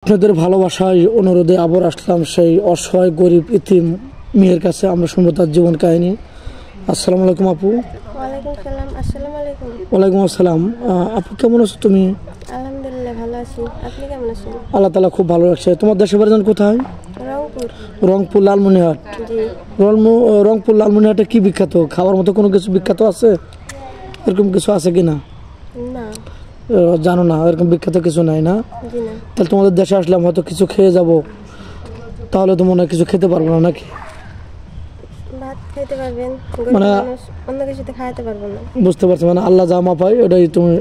আপনাদের ভালোবাসায় অনুরোধে আবার আসলাম সেই অসহায় গরিব ইতিম মেয়ের কাছে। আমরা শুনবো তার জীবন কাহিনী। আসসালামু আলাইকুম আপু। ওয়ালাইকুম সালাম। আসসালামু আলাইকুম। ওয়ালাইকুম আসসালাম। আপু কেমন আছো তুমি? আলহামদুলিল্লাহ ভালো আছি। আপনি কেমন আছেন? আল্লাহ তাআলা খুব ভালো রাখছে। তোমার দেশের বাড়ি কোথায়? রংপুর। রংপুর লালমনিরহাট। জি। রংপুর লালমনিরহাটে কি বিখ্যাত? খাবার মতো কোনো কিছু বিখ্যাত আছে? এরকম কিছু আছে কিনা? না। জানো না, এরকম বিখ্যাত কিছু নাই না? জি না। তাহলে তোমাদের দেশে আসলাম, হয়তো কিছু খেয়ে যাব, তাহলে তো মনে হয় কিছু খেতে পারবো না নাকি? ভাত খাইতে পারবেন, মানে অন্য কিছুতে খাইতে পারবো না। বুঝতে পারছি, মানে আল্লাহ যা মাপায় ওটাই তুমি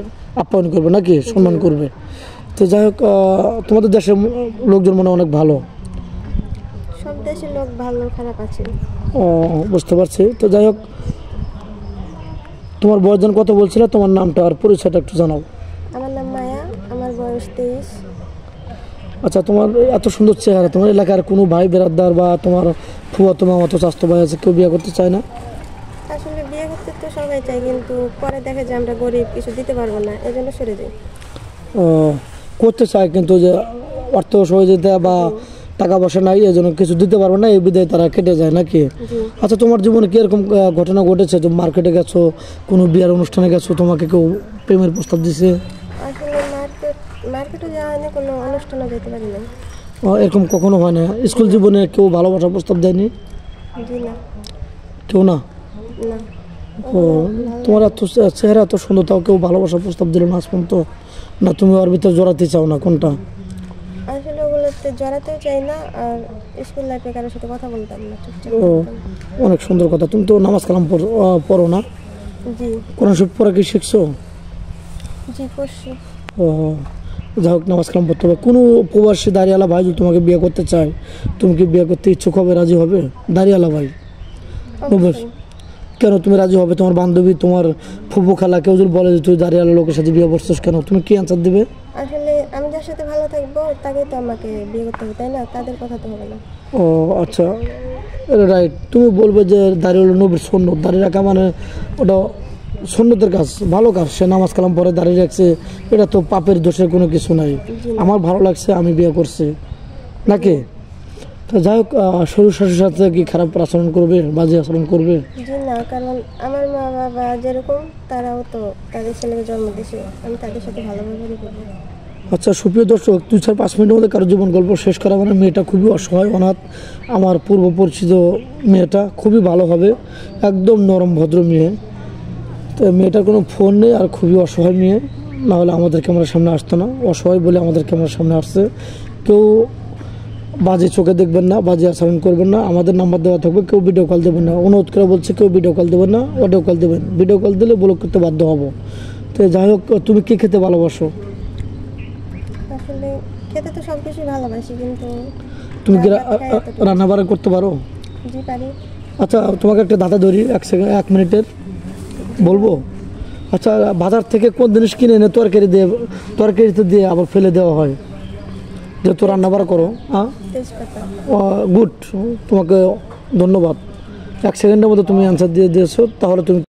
আপ্যায়ন করবে নাকি, সম্মান করবে। তো যাই হোক, তোমাদের দেশের লোকজন মনে অনেক ভালো। সব দেশের লোক ভালো খারাপ আছে। বুঝতে পারছি। তো যাই হোক, তোমার বয়সজন কত বলছিলে? তোমার নামটা আর পরিচয়টা একটু জানাও। আমার নাম মায়া, আমার বয়স 23। আচ্ছা, তোমার এত সুন্দর চেহারা, তোমার এলাকার কোনো ভাই বেরাদার বা তোমার ফুয়াতো মামাতো চাচাতো ভাই আছে, কেউ বিয়ে করতে চায় না? আসলে বিয়ে করতে তো সবাই চায়, কিন্তু পরে দেখে যে আমরা গরিব, কিছু দিতে পারবো না, এজন্য সরে যাই। করতে চায়, কিন্তু যে অর্থ সহযোগিতা বা টাকা পয়সা নাই, এই জন্য কিছু দিতে পারবে না, এই বিধায় তারা কেটে যায় নাকি? আচ্ছা, তোমার জীবনে কি এরকম ঘটনা ঘটেছে যে মার্কেটে গেছো, কোনো বিয়ের অনুষ্ঠানে গেছো, তোমাকে কেউ প্রেমের প্রস্তাব দিছে? আসলে মার্কেটে যাওয়া হয়নি, কোনো অনুষ্ঠানও যেতে পারি না। এরকম কখনো হয় না? স্কুল জীবনে কেউ ভালোবাসার প্রস্তাব দেয়নি? জি না। কেউ না? না। তোমার এত চেহারা এত সুন্দর, তাও কেউ ভালোবাসার প্রস্তাব দিল না আজ পর্যন্ত? না তুমি ওর ভিতরে জড়াতে চাও না, কোনটা? আসলে ওগুলোতে জড়াতেও চাই না, আর স্কুল লাইফে কারোর সাথে কথা বলতাম না, চুপচাপ ও, থাকতাম। অনেক সুন্দর কথা। তুমি তো নামাজ কালাম পড়ো না? জি। কোরআন শরীফ পড়া কি শিখছো? জি পড়ছি। ও, যাই হোক, নামাজ কালাম পড়তে হবে। কোনো প্রবাসী দাঁড়িয়ালা ভাই যদি তোমাকে বিয়ে করতে চায়, তুমি কি বিয়ে করতে ইচ্ছুক হবে, রাজি হবে? দাঁড়িয়ালা ভাই অবশ্যই। কেন তুমি রাজি হবে? তোমার বান্ধবী, তোমার ফুফু খালা কেউ যদি বলে যে তুই দাঁড়িয়ালা লোকের সাথে বিয়ে করছিস, কেন তুমি কি অ্যান্সার দিবে? আসলে আমি যার সাথে ভালো থাকবো তাকেই তো আমাকে বিয়ে করতে হবে, তাই না? তাদের কথা তো হবে না। ও আচ্ছা, রাইট। তুমি বলবে যে দাঁড়িয়ে হলো নবীর সুন্নত, দাঁড়িয়ে রাখা মানে ওটা সুন্নতের কাজ, ভালো কাজ। সে নামাজ কালাম পরে দাঁড়িয়ে রাখছে, এটা তো পাপের দোষের কোনো কিছু নাই। আমার ভালো লাগছে, আমি বিয়ে করছি নাকি? তো যাই হোক, শ্বশুর শাশুর সাথে কি খারাপ আচরণ করবে, বাজে আচরণ করবে? জি না, কারণ আমার মা বাবা যেরকম, তারাও তো তাদের ছেলেকে জন্ম দিয়েছে, আমি তাদের সাথে ভালো ব্যবহারই করবো। আচ্ছা, সুপ্রিয় দর্শক, 2-4-5 মিনিটের মধ্যে কারো জীবন গল্প শেষ করা মানে মেয়েটা খুবই অসহায়, অনাথ। আমার পূর্ব পরিচিত মেয়েটা খুবই ভালো হবে, একদম নরম ভদ্র মেয়ে। তো মেয়েটার কোনো ফোন নেই, আর খুবই অসহায় মেয়ে, না হলে আমাদের ক্যামেরার সামনে আসতো না। অসহায় বলে আমাদের ক্যামেরার সামনে আসছে। কেউ বাজে চোখে দেখবেন না, বাজে আচরণ করবেন না। আমাদের নাম্বার দেওয়া থাকবে, কেউ ভিডিও কল দেবেন না। অনুরোধ করে বলছে, কেউ ভিডিও কল দেবেন না, অডিও কল দেবেন। ভিডিও কল দিলে ব্লক করতে বাধ্য হবো। তো যাই হোক, তুমি কী খেতে ভালোবাসো? আসলে খেতে তো সব কিছুই ভালোবাসি, কিন্তু তুমি কি রান্না বান্না করতে পারো? জি পারি। আচ্ছা, তোমাকে একটা ধাঁধা ধরি, 1 মিনিটের বলবো। আচ্ছা, বাজার থেকে কোন জিনিস কিনে এনে তরকারিতে দিয়ে আবার ফেলে দেওয়া হয়, যেহেতু রান্না বান্না করো? তেজপাতা। গুড, তোমাকে ধন্যবাদ। 1 সেকেন্ডের মধ্যে তুমি অ্যান্সার দিয়ে দিয়েছো। তাহলে তুমি